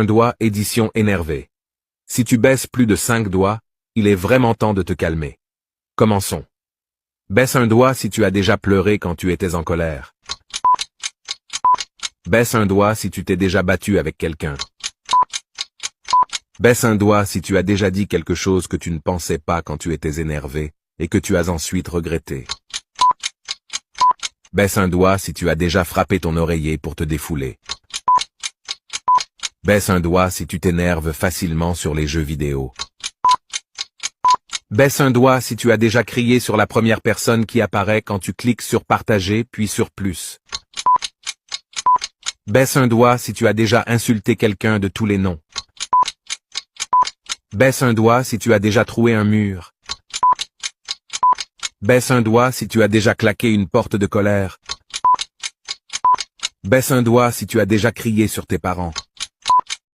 un doigt, édition énervée. Si tu baisses plus de 5 doigts, il est vraiment temps de te calmer. Commençons. Baisse un doigt si tu as déjà pleuré quand tu étais en colère. Baisse un doigt si tu t'es déjà battu avec quelqu'un. Baisse un doigt si tu as déjà dit quelque chose que tu ne pensais pas quand tu étais énervé et que tu as ensuite regretté. Baisse un doigt si tu as déjà frappé ton oreiller pour te défouler. Baisse un doigt si tu t'énerves facilement sur les jeux vidéo. Baisse un doigt si tu as déjà crié sur la première personne qui apparaît quand tu cliques sur partager puis sur plus. Baisse un doigt si tu as déjà insulté quelqu'un de tous les noms. Baisse un doigt si tu as déjà troué un mur. Baisse un doigt si tu as déjà claqué une porte de colère. Baisse un doigt si tu as déjà crié sur tes parents.